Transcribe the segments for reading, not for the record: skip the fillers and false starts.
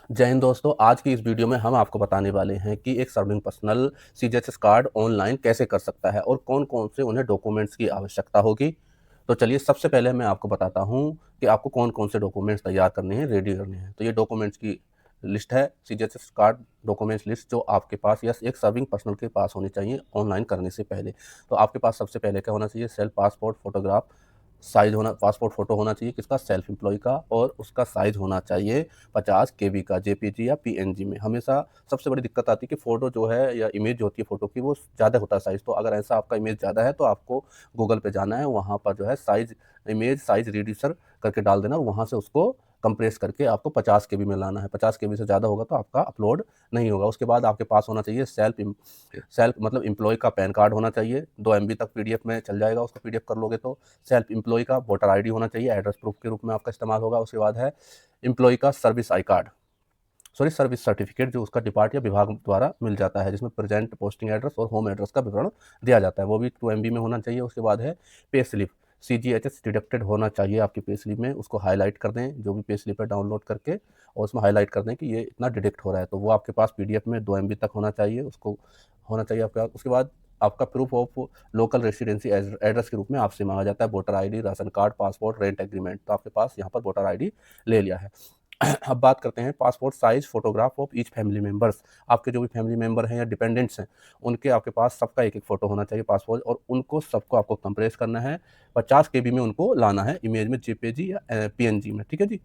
जय हिंद दोस्तों, आज की इस वीडियो में हम आपको बताने वाले हैं कि एक serving personal CGHS card online कैसे कर सकता है और कौन-कौन से उन्हें डॉक्यूमेंट्स की आवश्यकता होगी। तो चलिए सबसे पहले मैं आपको बताता हूँ कि आपको कौन-कौन से डॉक्यूमेंट्स तैयार करने हैं, रेडी करने हैं। तो ये डॉक्यूमेंट्स की लिस्ट है, सीजीएचएस कार्ड डॉक्यूमेंट्स लिस्ट जो आपके पास या एक सर्विंग पर्सनल के पास होनी चाहिए ऑनलाइन करने से पहले। तो आपके पास सबसे पहले क्या होना चाहिए? सेल्फ पासपोर्ट फोटोग्राफ साइज़ होना, पासपोर्ट फ़ोटो होना चाहिए किसका? सेल्फ एम्प्लॉयी का, और उसका साइज़ होना चाहिए 50 केबी का, जेपीजी या पीएनजी में। हमेशा सबसे बड़ी दिक्कत आती है कि फ़ोटो जो है या इमेज जो होती है फ़ोटो की वो ज़्यादा होता है साइज़। तो अगर ऐसा आपका इमेज ज़्यादा है तो आपको गूगल पे जाना है, वहाँ पर जो है इमेज साइज़ रिड्यूसर करके डाल देना और वहाँ से उसको कंप्रेस करके आपको 50 केबी में लाना है। 50 केबी से ज़्यादा होगा तो आपका अपलोड नहीं होगा। उसके बाद आपके पास होना चाहिए सेल्फ मतलब एम्प्लॉयी का पैन कार्ड होना चाहिए, 2 एमबी तक पीडीएफ में चल जाएगा, उसको पीडीएफ कर लोगे तो। सेल्फ एम्प्लॉयी का वोटर आईडी होना चाहिए, एड्रेस प्रूफ के रूप में आपका इस्तेमाल होगा। उसके बाद है एम्प्लॉयी का सर्विस सर्टिफिकेट जो उसका डिपार्ट या विभाग द्वारा मिल जाता है, जिसमें प्रेजेंट पोस्टिंग एड्रेस और होम एड्रेस का विवरण दिया जाता है, वो भी 2 एमबी में होना चाहिए। उसके बाद है पे स्लिप, सीजीएचएस डिडक्टेड होना चाहिए आपकी पे स्लिप में, उसको हाईलाइट कर दें, जो भी पे स्लिप है डाउनलोड करके, और उसमें हाईलाइट कर दें कि ये इतना डिडक्ट हो रहा है, तो वो आपके पास पीडीएफ में 2 एमबी तक होना चाहिए, उसको होना चाहिए आपके पास। उसके बाद आपका proof of local residency address के रूप में आपसे मांगा जाता है voter ID, ration card, passport, rent agreement. तो आपके पास यहाँ पर वोटर आईडी ले लिया है। अब बात करते हैं passport size photograph of each family members. आपके जो भी फैमिली मेंबर हैं या डिपेंडेंट्स हैं, उनके आपके पास सबका एक एक फोटो होना चाहिए पासपोर्ट, और उनको सबको आपको कंप्रेस करना है, 50 केबी में उनको लाना है, इमेज में जेपीजी या पीएनजी में। ठीक है जी।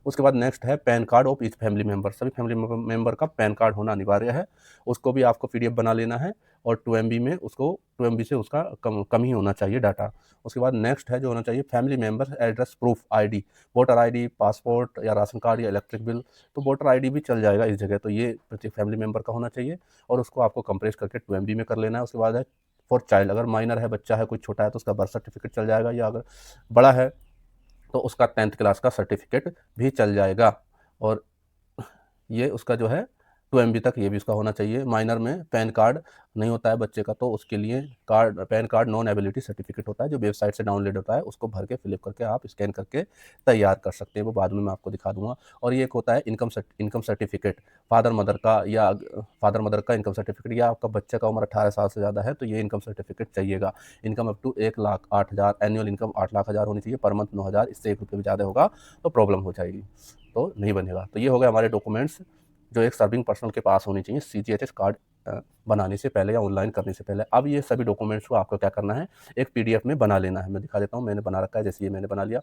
उसके बाद नेक्स्ट है pan card of each family member. सभी फैमिली मेंबर का पैन कार्ड होना अनिवार्य है, उसको भी आपको पीडीएफ बना लेना है, और 2 एमबी में उसको 2 एमबी से उसका कम ही होना चाहिए डाटा। उसके बाद नेक्स्ट है जो होना चाहिए family member address proof ID, voter ID, passport या राशन कार्ड या इलेक्ट्रिक बिल। तो वोटर आईडी भी चल जाएगा इस जगह, तो ये प्रत्येक फैमिली मेंबर का होना चाहिए, और उसको आपको कंप्रेस करके 2 एमबी में कर लेना है। उसके बाद है फॉर चाइल्ड, अगर माइनर है, बच्चा है, कोई छोटा है, तो उसका बर्थ सर्टिफिकेट चल जाएगा, या अगर बड़ा है तो उसका 10th क्लास का सर्टिफिकेट भी चल जाएगा। और ये उसका जो है 2 एमबी तक ये भी उसका होना चाहिए। माइनर में पैन कार्ड नहीं होता है बच्चे का, तो उसके लिए pan card non ability certificate होता है, जो वेबसाइट से डाउनलोड होता है, उसको भर के फिलअप करके आप स्कैन करके तैयार कर सकते हैं, वो बाद में मैं आपको दिखा दूंगा। और ये एक होता है इनकम सर्टिफिकेट, फादर मदर का इनकम सर्टिफिकेट, या आपका बच्चे का उम्र 18 साल से ज़्यादा है तो ये इनकम सर्टिफिकेट चाहिएगा। Income up to 1,08,000, annual income 8,00,000 होनी चाहिए, पर मंथ 9,000, इससे 1 रुपये भी ज़्यादा होगा तो प्रॉब्लम हो जाएगी, तो नहीं बनेगा। तो ये हो गए हमारे डॉक्यूमेंट्स जो एक सर्विंग पर्सनल के पास होनी चाहिए सीजीएचएस कार्ड बनाने से पहले या ऑनलाइन करने से पहले। अब ये सभी डॉक्यूमेंट्स को आपको क्या करना है, एक पीडीएफ में बना लेना है। मैं दिखा देता हूँ, मैंने बना रखा है, जैसे ये मैंने बना लिया,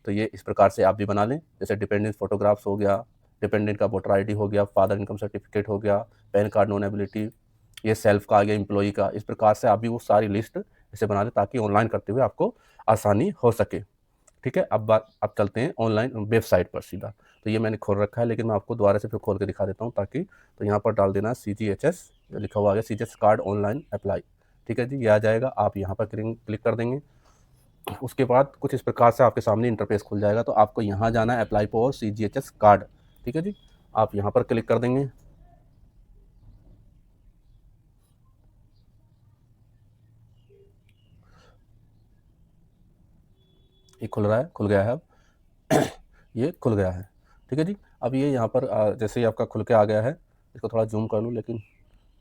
तो ये इस प्रकार से आप भी बना लें। जैसे डिपेंडेंट फोटोग्राफ्स हो गया, डिपेंडेंट का वोटर आईडी हो गया, फादर इनकम सर्टिफिकेट हो गया, पैन कार्ड नॉन एबिलिटी, ये सेल्फ का आ गया, एम्प्लॉई का। इस प्रकार से आप भी वो सारी लिस्ट ऐसे बना लें ताकि ऑनलाइन करते हुए आपको आसानी हो सके। ठीक है, अब चलते हैं ऑनलाइन वेबसाइट पर सीधा। तो ये मैंने खोल रखा है, लेकिन मैं आपको दोबारा से फिर खोल के दिखा देता हूँ ताकि, तो यहाँ पर डाल देना सीजीएचएस, लिखा हुआ आ गया सीजीएचएस कार्ड ऑनलाइन अप्लाई। ठीक है जी, ये आ जाएगा, आप यहाँ पर क्लिक कर देंगे। उसके बाद कुछ इस प्रकार से आपके सामने इंटरफेस खुल जाएगा, तो आपको यहाँ जाना है अप्लाई फॉर सीजीएचएस कार्ड। ठीक है जी, आप यहाँ पर क्लिक कर देंगे। ये खुल रहा है, खुल गया है अब। ये खुल गया है। ठीक है जी, अब ये यहाँ पर जैसे ही आपका खुल के आ गया है, इसको थोड़ा जूम कर लूँ, लेकिन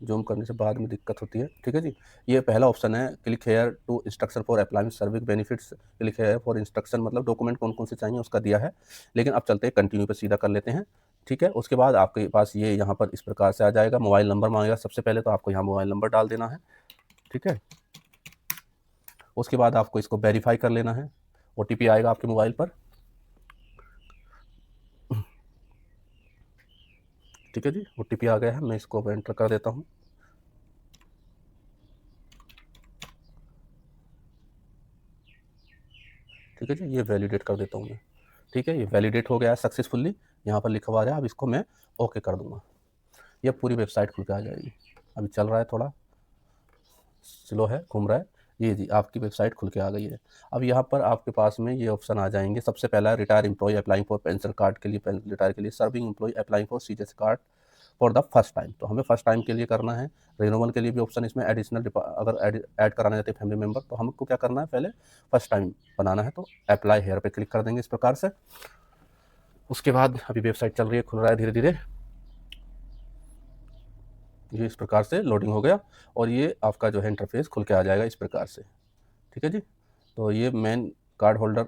जूम करने से बाद में दिक्कत होती है। ठीक है जी, ये पहला ऑप्शन है, click here to instruction for applying service benefits. Click here for instruction मतलब डॉक्यूमेंट कौन कौन से चाहिए उसका दिया है, लेकिन अब चलते हैं कंटिन्यू पे सीधा कर लेते हैं। ठीक है, उसके बाद आपके पास ये यहाँ पर इस प्रकार से आ जाएगा, मोबाइल नंबर मांगेगा सबसे पहले, तो आपको यहाँ मोबाइल नंबर डाल देना है। ठीक है, उसके बाद आपको इसको वेरीफाई कर लेना है, ओटीपी आएगा आपके मोबाइल पर। ठीक है जी, ओटीपी आ गया है, मैं इसको एंटर कर देता हूँ। ठीक है जी, ये वैलिडेट कर देता हूँ मैं। ठीक है, ये वैलिडेट हो गया है सक्सेसफुली, यहाँ पर लिखा हुआ आ रहा है। अब इसको मैं ओके कर दूंगा, ये पूरी वेबसाइट खुल के आ जाएगी। अभी चल रहा है, थोड़ा स्लो है, घूम रहा है। ये जी, आपकी वेबसाइट खुल के आ गई है। अब यहाँ पर आपके पास में ये ऑप्शन आ जाएंगे। सबसे पहला retire employ applying for pension card के लिए, रिटायर के लिए, serving employ applying for CGHS card for the first time, तो हमें फर्स्ट टाइम के लिए करना है। रिन्यूअल के लिए भी ऑप्शन इसमें एडिशनल, अगर ऐड कराना चाहते हैं फैमिली मेंबर, तो हमको क्या करना है, पहले फर्स्ट टाइम बनाना है, तो अप्लाई हेयर पे क्लिक कर देंगे इस प्रकार से। उसके बाद अभी वेबसाइट चल रही है, खुल रहा है धीरे धीरे। ये इस प्रकार से लोडिंग हो गया और ये आपका जो है इंटरफेस खुल के आ जाएगा इस प्रकार से। ठीक है जी। तो ये मेन कार्ड होल्डर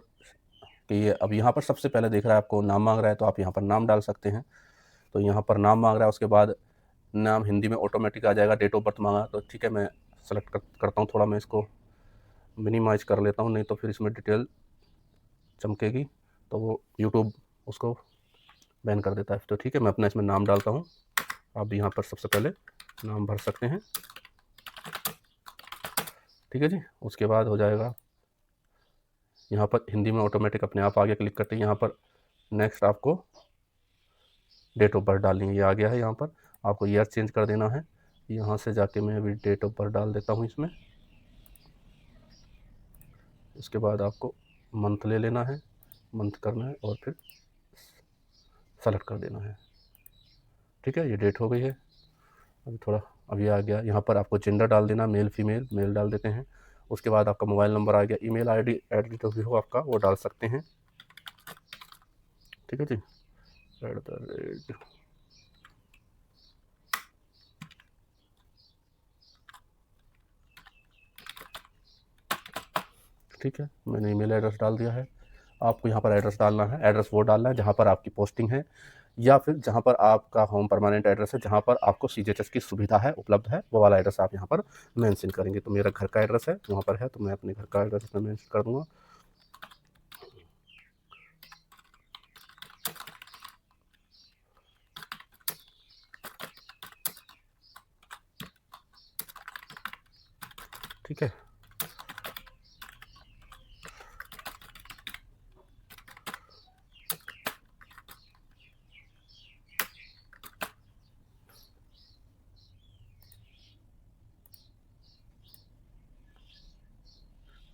के ये अब यहाँ पर सबसे पहले देख रहा है आपको नाम मांग रहा है, तो आप यहाँ पर नाम डाल सकते हैं। तो यहाँ पर नाम मांग रहा है, उसके बाद नाम हिंदी में ऑटोमेटिक आ जाएगा। डेट ऑफ बर्थ मांगा, तो ठीक है मैं सेलेक्ट करता हूँ। थोड़ा मैं इसको मिनिमाइज कर लेता हूँ, नहीं तो फिर इसमें डिटेल चमकेगी तो वो यूट्यूब उसको बैन कर देता है। तो ठीक है मैं अपना इसमें नाम डालता हूँ। आप भी यहाँ पर सबसे पहले नाम भर सकते हैं। ठीक है जी। उसके बाद हो जाएगा यहाँ पर हिंदी में ऑटोमेटिक अपने आप आगे क्लिक करते हैं। यहाँ पर नेक्स्ट आपको डेट ऑफ बर्थ डालनी है, ये आ गया है। यहाँ पर आपको ईयर चेंज कर देना है। यहाँ से जाके मैं अभी डेट ऑफ बर्थ डाल देता हूँ इसमें। उसके बाद आपको मंथ ले लेना है, मंथ करना है और फिर सेलेक्ट कर देना है। ठीक है, ये डेट हो गई है। अभी थोड़ा अभी आ गया, यहाँ पर आपको जेंडर डाल देना, मेल फीमेल, मेल डाल देते हैं। उसके बाद आपका मोबाइल नंबर आ गया, ईमेल आईडी एड जो भी हो आपका वो डाल सकते हैं। ठीक है जी। ठीक है, मैंने ईमेल एड्रेस डाल दिया है। आपको यहाँ पर एड्रेस डालना है, एड्रेस वो डालना है जहाँ पर आपकी पोस्टिंग है या फिर जहाँ पर आपका होम परमानेंट एड्रेस है, जहाँ पर आपको सीजीएचएस की सुविधा है, उपलब्ध है, वो वाला एड्रेस आप यहाँ पर मेंशन करेंगे। तो मेरा घर का एड्रेस है वहाँ पर है, तो मैं अपने घर का एड्रेस इसमें मेंशन कर दूँगा। ठीक है,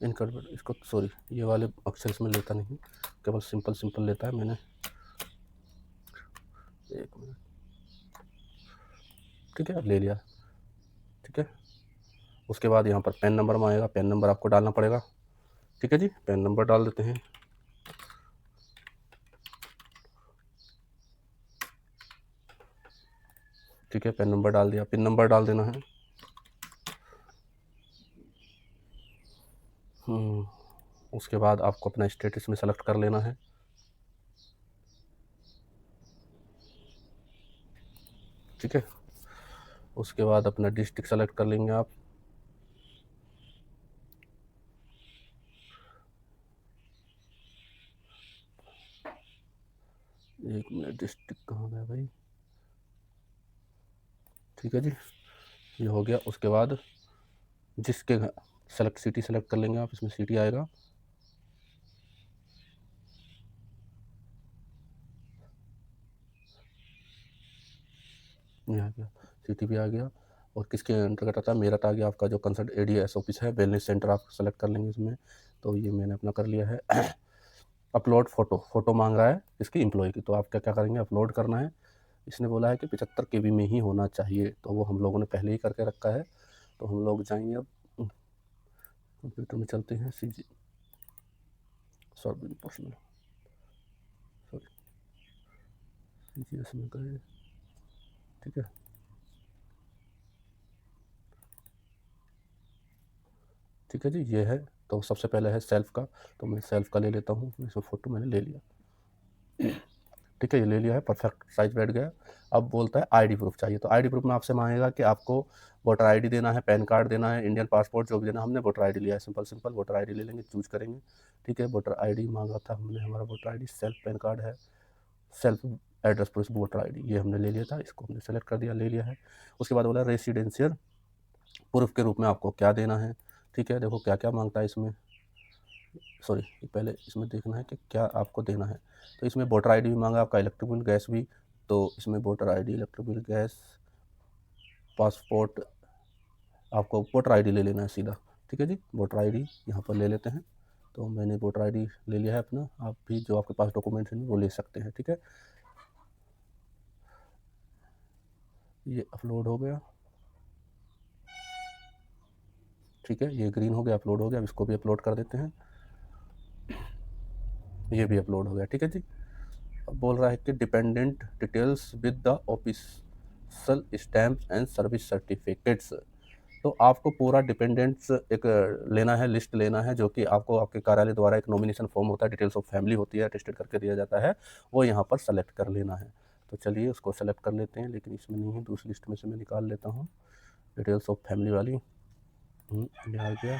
इनकरेक्ट इसको सॉरी ये वाले अक्षर इसमें लेता नहीं, केवल सिंपल सिंपल लेता है। मैंने एक मिनट, ठीक है ले लिया। ठीक है, उसके बाद यहाँ पर पैन नंबर मांगेगा, पैन नंबर आपको डालना पड़ेगा। ठीक है जी, पैन नंबर डाल देते हैं। ठीक है, पैन नंबर डाल दिया, पिन नंबर डाल देना है। उसके बाद आपको अपना स्टेट इसमें सेलेक्ट कर लेना है। ठीक है, उसके बाद अपना डिस्ट्रिक्ट सेलेक्ट कर लेंगे आप। एक मिनट, डिस्ट्रिक्ट कहाँ गया भाई। ठीक है जी, ये हो गया। उसके बाद जिसके सेलेक्ट सिटी सेलेक्ट कर लेंगे आप, इसमें सिटी आएगा। ये आ गया, सिटी भी आ गया। और किसके अंतर्गत आता है, मेरठ आ गया। आपका जो कंसर्ट एडीएस ऑफिस है, वेलनेस सेंटर आप सेलेक्ट कर लेंगे इसमें। तो ये मैंने अपना कर लिया है। अपलोड फ़ोटो, फ़ोटो मांग रहा है इसकी एम्प्लॉय की, तो आप क्या क्या करेंगे, अपलोड करना है। इसने बोला है कि 75 केबी में ही होना चाहिए, तो वो हम लोगों ने पहले ही करके रखा है। तो हम लोग जाएंगे अब कंप्यूटर में, चलते हैं CG serving personal, sorry CGS में गए। ठीक है, ठीक है जी, ये है। तो सबसे पहले है सेल्फ का, तो मैं सेल्फ का ले लेता हूँ। इसमें फ़ोटो मैंने ले लिया। ठीक है, ये ले लिया है, परफेक्ट साइज बैठ गया। अब बोलता है आईडी प्रूफ चाहिए, तो आईडी प्रूफ में आपसे मांगेगा कि आपको वोटर आईडी देना है, पैन कार्ड देना है, इंडियन पासपोर्ट जो भी देना है। हमने वोटर आईडी लिया है, सिंपल सिंपल वोटर आईडी ले लेंगे, चूज करेंगे। ठीक है, वोटर आईडी मांगा था हमने, हमारा voter ID, self PAN card है, self address proof voter ID, ये हमने ले लिया था, इसको हमने सेलेक्ट कर दिया, ले लिया है। उसके बाद बोला रेसिडेंशियल प्रूफ के रूप में आपको क्या देना है। ठीक है, देखो क्या क्या मांगता है इसमें, सॉरी पहले इसमें देखना है कि क्या आपको देना है। तो इसमें वोटर आईडी भी मांगा, आपका इलेक्ट्रिक बिल, गैस भी। तो इसमें voter ID, electric bill, gas, passport, आपको वोटर आईडी ले लेना है सीधा। ठीक है जी, वोटर आईडी यहाँ पर ले लेते हैं। तो मैंने वोटर आईडी ले लिया है अपना, आप भी जो आपके पास डॉक्यूमेंट हैं वो ले सकते हैं। ठीक है, ये अपलोड हो गया। ठीक है, ये ग्रीन हो गया, अपलोड हो गया। अब इसको भी अपलोड कर देते हैं, ये भी अपलोड हो गया। ठीक है जी, बोल रहा है कि dependent details with the official stamp and service certificates. तो आपको पूरा डिपेंडेंट्स एक लेना है, लिस्ट लेना है, जो कि आपको आपके कार्यालय द्वारा एक नॉमिनेशन फॉर्म होता है, डिटेल्स ऑफ फैमिली होती है, अटेस्टेड करके दिया जाता है, वो यहाँ पर सेलेक्ट कर लेना है। तो चलिए उसको सेलेक्ट कर लेते हैं, लेकिन इसमें नहीं है, दूसरी लिस्ट में से मैं निकाल लेता हूँ डिटेल्स ऑफ फैमिली वाली। ये आ गया,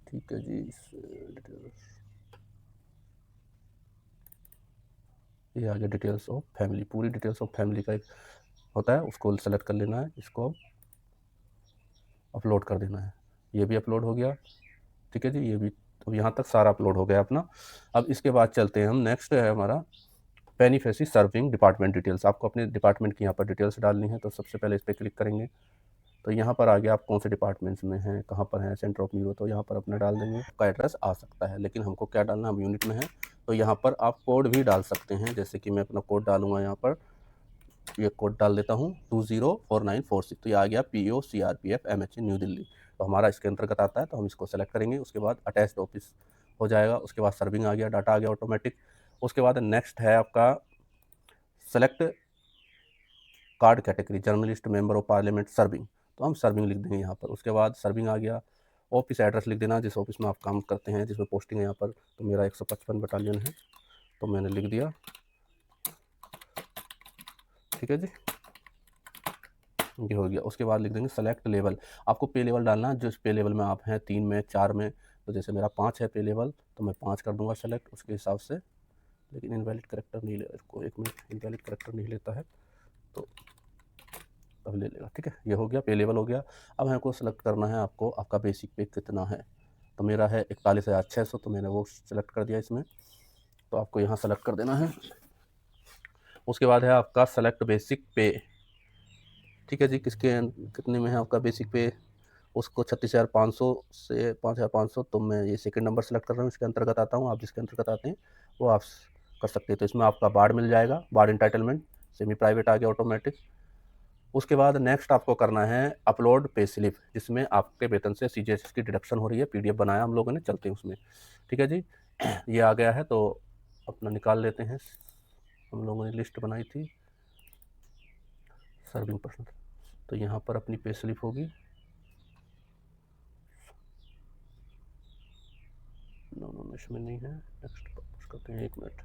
ठीक है जी। डिटेल्स, ये आ गया डिटेल्स ऑफ फैमिली, पूरी डिटेल्स ऑफ फैमिली का एक होता है, उसको सेलेक्ट कर लेना है, इसको अपलोड कर देना है। ये भी अपलोड हो गया, ठीक है जी, ये भी। तो यहाँ तक सारा अपलोड हो गया अपना। अब इसके बाद चलते हैं हम, नेक्स्ट है हमारा बेनिफिशियरी सर्विंग डिपार्टमेंट डिटेल्स। आपको अपने डिपार्टमेंट की यहाँ पर डिटेल्स डालनी है, तो सबसे पहले इस पर क्लिक करेंगे। तो यहाँ पर आ गया आप कौन से डिपार्टमेंट्स में हैं, कहाँ पर हैं, सेंटर ऑफ न्यूरो, तो यहाँ पर अपना डाल देंगे। आपका एड्रेस आ सकता है, लेकिन हमको क्या डालना, हम यूनिट में हैं, तो यहाँ पर आप कोड भी डाल सकते हैं। जैसे कि मैं अपना कोड डालूंगा, यहाँ पर ये कोड डाल देता हूँ 204946। तो ये आ गया PO CRPF MHA new Delhi, तो हमारा इसके अंतर्गत आता है। तो हम इसको सेलेक्ट करेंगे, उसके बाद अटैच्ड ऑफिस हो जाएगा, उसके बाद सर्विंग आ गया, डाटा आ गया ऑटोमेटिक। उसके बाद नेक्स्ट है आपका select card category, journalist, member of parliament, serving, तो हम सर्विंग लिख देंगे यहाँ पर। उसके बाद सर्विंग आ गया, ऑफिस एड्रेस लिख देना, जिस ऑफिस में आप काम करते हैं, जिसमें पोस्टिंग है यहाँ पर। तो मेरा 155 बटालियन है, तो मैंने लिख दिया, ठीक है जी, ये हो गया। उसके बाद लिख देंगे सेलेक्ट लेवल, आपको पे लेवल डालना है, जिस पे लेवल में आप हैं, 3 में, 4 में। तो जैसे मेरा 5 है पे लेवल, तो मैं 5 कर दूंगा सेलेक्ट उसके हिसाब से। लेकिन इनवैलिड करेक्टर नहीं ले, इसको एक मिनट, इनवैलिड करेक्टर नहीं लेता है, तो अब ले लेगा, ठीक है। ये हो गया, पे लेवल हो गया। अब हमको सेलेक्ट करना है आपको, आपका बेसिक पे कितना है। तो मेरा है 41,600, तो मैंने वो सेलेक्ट कर दिया इसमें, तो आपको यहाँ सेलेक्ट कर देना है। उसके बाद है आपका सेलेक्ट बेसिक पे, ठीक है जी, कितने में है आपका बेसिक पे, उसको 36,500 से 5,500, तो मैं ये सेकंड नंबर सेलेक्ट कर रहा हूँ, इसके अंतर्गत आता हूँ। आप जिसके अंतर्गत आते हैं वो आप कर सकते हैं। तो इसमें आपका बार्ड मिल जाएगा, बार्ड इंटाइटलमेंट, सेमी प्राइवेट आ गया ऑटोमेटिक। उसके बाद नेक्स्ट आपको करना है अपलोड पे स्लिप, जिसमें आपके वेतन से CGHS की डिडक्शन हो रही है, PDF बनाया हम लोगों ने, चलते हैं उसमें, ठीक है जी। ये आ गया है, तो अपना निकाल लेते हैं, हम लोगों ने लिस्ट बनाई थी सर्विंग पर्सन। तो यहाँ पर अपनी पे स्लिप होगी, नो इसमें नहीं है, नेक्स्ट करते हैं, 1 मिनट।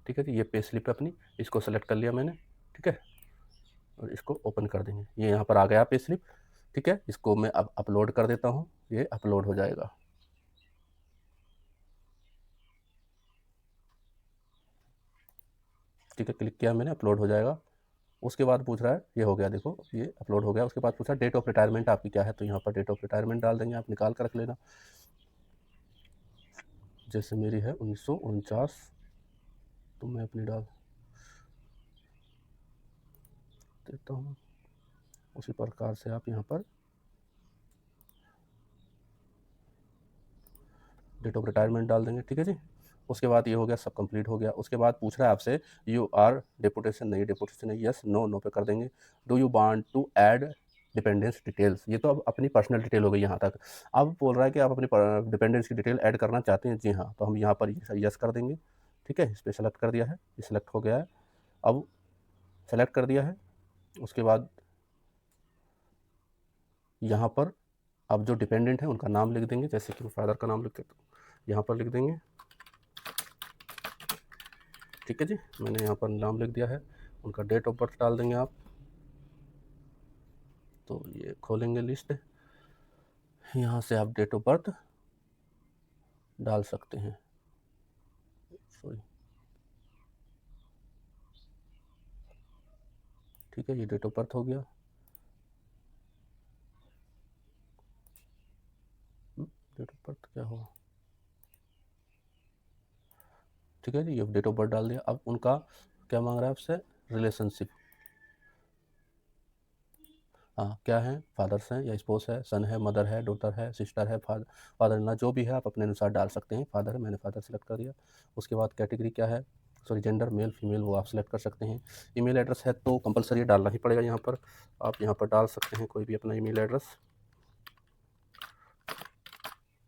ठीक है जी, ये पे स्लिप है अपनी, इसको सेलेक्ट कर लिया मैंने, ठीक है, और इसको ओपन कर देंगे। ये यहाँ पर आ गया पे स्लिप, ठीक है। इसको मैं अब अपलोड कर देता हूँ, ये अपलोड हो जाएगा, ठीक है, क्लिक किया मैंने, अपलोड हो जाएगा। उसके बाद पूछ रहा है, ये हो गया, देखो ये अपलोड हो गया। उसके बाद पूछ रहा है डेट ऑफ रिटायरमेंट आपकी क्या है, तो यहाँ पर डेट ऑफ रिटायरमेंट डाल देंगे, आप निकाल कर रख लेना। जैसे मेरी है 1949, तो मैं अपनी डाल देता हूँ, उसी प्रकार से आप यहाँ पर डेट ऑफ रिटायरमेंट डाल देंगे, ठीक है जी। उसके बाद ये हो गया, सब कंप्लीट हो गया। उसके बाद पूछ रहा है आपसे यू आर डेपुटेशन, नहीं डेपुटेशन है, यस नो, नो पे कर देंगे। Do you want to add dependence details, ये तो अब अपनी पर्सनल डिटेल हो गई यहाँ तक। अब बोल रहा है कि आप अपनी डिपेंडेंस की डिटेल ऐड करना चाहते हैं, जी हाँ, तो हम यहाँ पर यस कर देंगे, ठीक है। इस पर सेलेक्ट कर दिया है, ये सेलेक्ट हो गया है, अब सेलेक्ट कर दिया है। उसके बाद यहाँ पर अब जो डिपेंडेंट है उनका नाम लिख देंगे, जैसे कि फादर का नाम लिख देते यहाँ पर लिख देंगे, ठीक है जी, मैंने यहाँ पर नाम लिख दिया है। उनका डेट ऑफ बर्थ डाल देंगे आप, तो ये खोलेंगे लिस्ट, यहाँ से आप डेट ऑफ बर्थ डाल सकते हैं, सॉरी, ठीक है, ये डेट ऑफ बर्थ हो गया। डेट ऑफ बर्थ क्या हुआ, ठीक है जी, ये डेट ऑफ बर्थ डाल दिया। अब उनका क्या मांग रहा है आपसे, रिलेशनशिप, हाँ क्या है, फादर्स हैं या स्पोस है, सन है, मदर है, डॉटर है, सिस्टर है, फादर इन लॉ, जो भी है आप अपने अनुसार डाल सकते हैं। फादर है, मैंने फादर सेलेक्ट कर दिया। उसके बाद कैटेगरी क्या है, सॉरी जेंडर मेल फीमेल वो आप सिलेक्ट कर सकते हैं। ईमेल एड्रेस है तो कंपलसरी डालना ही पड़ेगा यहाँ पर। आप यहाँ पर डाल सकते हैं कोई भी अपना ईमेल एड्रेस,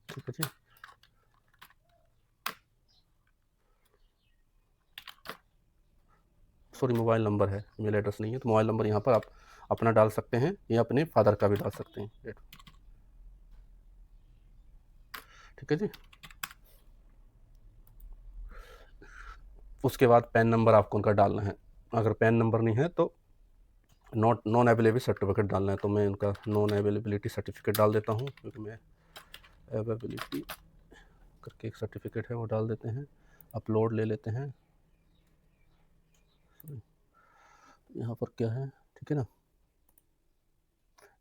ठीक है जी। सॉरी मोबाइल नंबर है, ईमेल एड्रेस नहीं है, तो मोबाइल नंबर यहाँ पर आप अपना डाल सकते हैं या अपने फादर का भी डाल सकते हैं, ठीक है जी। उसके बाद पैन नंबर आपको उनका डालना है। अगर पैन नंबर नहीं है तो नॉन अवेलेबल सर्टिफिकेट डालना है, तो मैं उनका नॉन अवेलेबिलिटी सर्टिफिकेट डाल देता हूँ, क्योंकि मैं अवेलेबिलिटी करके एक सर्टिफिकेट है वो डाल देते हैं। अपलोड ले लेते हैं, यहाँ पर क्या है, ठीक है ना।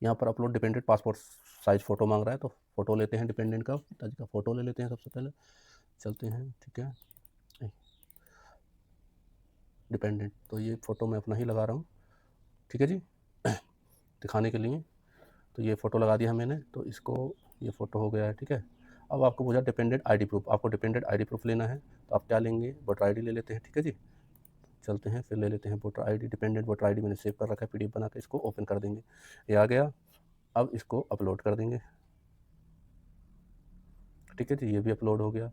यहाँ पर upload dependent passport size photo मांग रहा है, तो फ़ोटो लेते हैं डिपेंडेंट का, पिताजी का फ़ोटो ले लेते हैं सबसे पहले, चलते हैं, ठीक है। डिपेंडेंट तो ये फ़ोटो मैं अपना ही लगा रहा हूँ, ठीक है जी, दिखाने के लिए। तो ये फ़ोटो लगा दिया मैंने, तो इसको ये फ़ोटो हो गया है, ठीक है। अब आपको पूछा डिपेंडेंट आईडी प्रूफ, आपको डिपेंडेंट आईडी प्रूफ लेना है, तो आप क्या लेंगे, वोटर आईडी ले लेते हैं, ठीक है जी। चलते हैं, फिर ले लेते हैं voter ID, dependent voter ID मैंने सेव कर रखा है, पीडीएफ बना के इसको ओपन कर देंगे, ये आ गया। अब इसको अपलोड कर देंगे, ठीक है जी, ये भी अपलोड हो गया।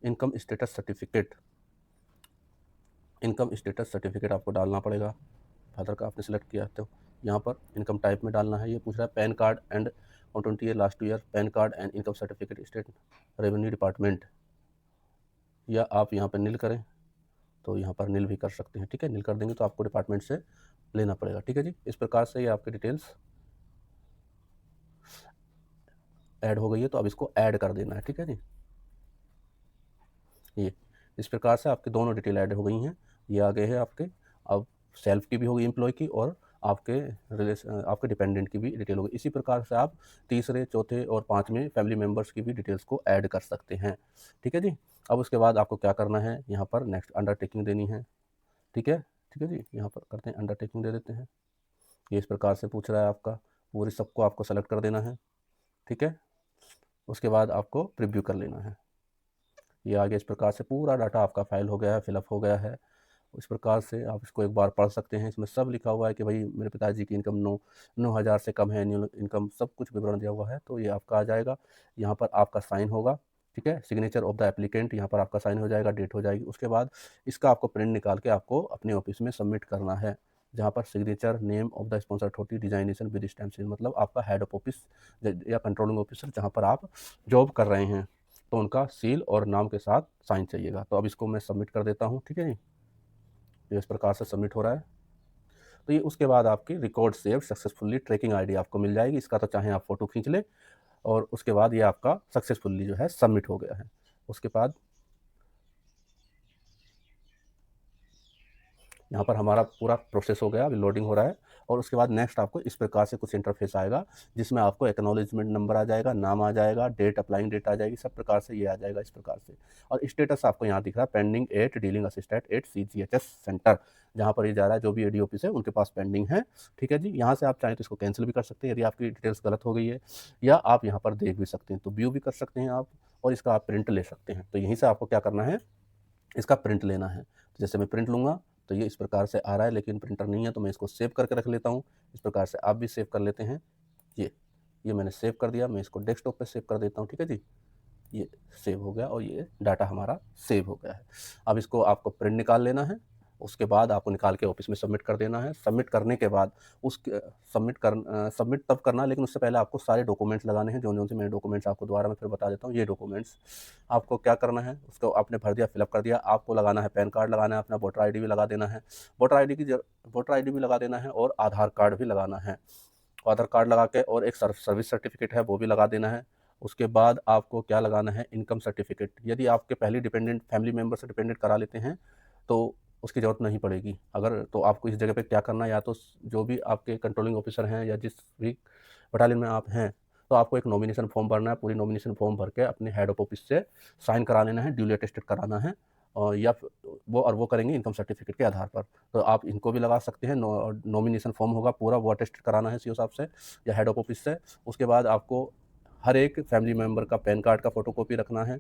Income status certificate, income status certificate आपको डालना पड़ेगा, फादर का आपने सेलेक्ट किया तो यहाँ पर इनकम टाइप में डालना है। ये पूछ रहा है pan card and on 20 year last year pan card and income certificate state revenue department, या आप यहाँ पर नील करें तो यहाँ पर नील भी कर सकते हैं, ठीक है। नील कर देंगे तो आपको डिपार्टमेंट से लेना पड़ेगा, ठीक है जी। इस प्रकार से ये आपकी डिटेल्स ऐड हो गई है, तो अब इसको ऐड कर देना है, ठीक है जी। ये इस प्रकार से आपकी दोनों डिटेल ऐड हो गई हैं, ये आ गए हैं आपके। अब सेल्फ की भी होगी एम्प्लॉय की, और आपके डिपेंडेंट की भी डिटेल होगी। इसी प्रकार से आप तीसरे, चौथे और पाँचवें फैमिली मेम्बर्स की भी डिटेल्स को ऐड कर सकते हैं, ठीक है जी। अब उसके बाद आपको क्या करना है, यहाँ पर नेक्स्ट अंडरटेकिंग देनी है, ठीक है, ठीक है जी। यहाँ पर करते हैं अंडरटेकिंग दे देते हैं। ये इस प्रकार से पूछ रहा है आपका, पूरी सबको आपको सेलेक्ट कर देना है, ठीक है। उसके बाद आपको प्रीव्यू कर लेना है। ये आगे इस प्रकार से पूरा डाटा आपका फाइल हो गया है, फिलअप हो गया है। इस प्रकार से आप इसको एक बार पढ़ सकते हैं। इसमें सब लिखा हुआ है कि भाई मेरे पिताजी की इनकम 9,000 से कम है, एनुअल इनकम सब कुछ विवरण दिया हुआ है, तो ये आपका आ जाएगा। यहाँ पर आपका साइन होगा, ठीक है, सिग्नेचर ऑफ द एप्लीकेंट, यहाँ पर आपका साइन हो जाएगा, डेट हो जाएगी। उसके बाद इसका आपको प्रिंट निकाल के आपको अपने ऑफिस में सबमिट करना है, जहाँ पर signature, name of the sponsor authority, designation with stamp seal, मतलब आपका हेड ऑफ ऑफिस या कंट्रोलिंग ऑफिसर जहाँ पर आप जॉब कर रहे हैं, तो उनका सील और नाम के साथ साइन चाहिएगा। तो अब इसको मैं सबमिट कर देता हूँ, ठीक है जी। ये इस प्रकार से सबमिट हो रहा है। तो ये उसके बाद आपकी record save successfully tracking ID आपको मिल जाएगी। इसका तो चाहे आप फ़ोटो खींच लें, और उसके बाद ये आपका सक्सेसफुली जो है सबमिट हो गया है। उसके बाद यहाँ पर हमारा पूरा प्रोसेस हो गया, अभी लोडिंग हो रहा है। और उसके बाद नेक्स्ट आपको इस प्रकार से कुछ इंटरफेस आएगा, जिसमें आपको एक्नॉलेजमेंट नंबर आ जाएगा, नाम आ जाएगा, डेट, अप्लाइंग डेट आ जाएगी, सब प्रकार से ये आ जाएगा इस प्रकार से। और स्टेटस आपको यहाँ दिख रहा है pending at dealing assistant eight CGHS centre, जहाँ पर ये जा रहा है, जो भी AD ऑफिस है उनके पास पेंडिंग है, ठीक है जी। यहाँ से आप चाहें तो इसको कैंसिल भी कर सकते हैं यदि आपकी डिटेल्स गलत हो गई है, या आप यहाँ पर देख भी सकते हैं, तो व्यू भी कर सकते हैं आप, और इसका आप प्रिंट ले सकते हैं। तो यहीं से आपको क्या करना है, इसका प्रिंट लेना है। तो जैसे मैं प्रिंट लूँगा तो ये इस प्रकार से आ रहा है, लेकिन प्रिंटर नहीं है, तो मैं इसको सेव करके रख लेता हूँ। इस प्रकार से आप भी सेव कर लेते हैं। ये मैंने सेव कर दिया, मैं इसको डेस्कटॉप पे सेव कर देता हूँ, ठीक है जी। ये सेव हो गया, और ये डाटा हमारा सेव हो गया है। अब इसको आपको प्रिंट निकाल लेना है, उसके बाद आपको निकाल के ऑफिस में सबमिट कर देना है। सबमिट करने के बाद उसके सबमिट तब करना, लेकिन उससे पहले आपको सारे डॉक्यूमेंट्स लगाने हैं, जो से मैंने डॉक्यूमेंट्स आपको दोबारा मैं फिर बता देता हूँ। ये डॉक्यूमेंट्स आपको क्या करना है, उसको आपने भर दिया, फिलअप कर दिया, आपको लगाना है पैन कार्ड लगाना है, अपना वोटर आईडी भी लगा देना है, वोटर आईडी भी लगा देना है, और आधार कार्ड भी लगाना है। आधार कार्ड लगा के, और एक सर्विस सर्टिफिकेट है वो भी लगा देना है। उसके बाद आपको क्या लगाना है, इनकम सर्टिफिकेट। यदि आपके पहले डिपेंडेंट फैमिली मेम्बर से डिपेंडेंट करा लेते हैं तो उसकी ज़रूरत नहीं पड़ेगी। अगर तो आपको इस जगह पे क्या करना है, या तो जो भी आपके कंट्रोलिंग ऑफिसर हैं या जिस भी बटालियन में आप हैं, तो आपको एक नॉमिनेशन फॉर्म भरना है। पूरी नॉमिनेशन फॉर्म भर के अपने हेड ऑफ ऑफिस से साइन करा लेना है, ड्यूली अटेस्टेड कराना है, और या वो करेंगे इनकम सर्टिफिकेट के आधार पर। तो आप इनको भी लगा सकते हैं। नॉमिनेशन फॉर्म होगा पूरा, वो अटेस्ट कराना है CO साहब से या हेड ऑफ ऑफिस से। उसके बाद आपको हर एक फैमिली मेम्बर का पैन कार्ड का फ़ोटोकॉपी रखना है,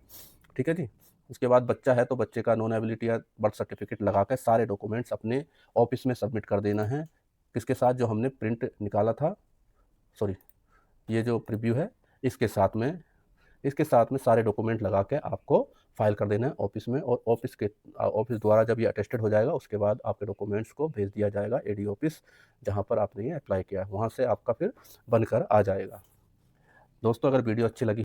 ठीक है जी। उसके बाद बच्चा है तो बच्चे का नॉन एबिलिटी या बर्थ सर्टिफिकेट लगा कर सारे डॉक्यूमेंट्स अपने ऑफिस में सबमिट कर देना है। किसके साथ, जो हमने प्रिंट निकाला था, सॉरी, ये जो प्रीव्यू है इसके साथ में सारे डॉक्यूमेंट लगा के आपको फाइल कर देना है ऑफिस में। और ऑफिस द्वारा जब ये अटेस्टेड हो जाएगा उसके बाद आपके डॉक्यूमेंट्स को भेज दिया जाएगा एडी ऑफिस, जहाँ पर आपने ये अप्लाई किया है, वहाँ से आपका फिर बनकर आ जाएगा। दोस्तों, अगर वीडियो अच्छी लगी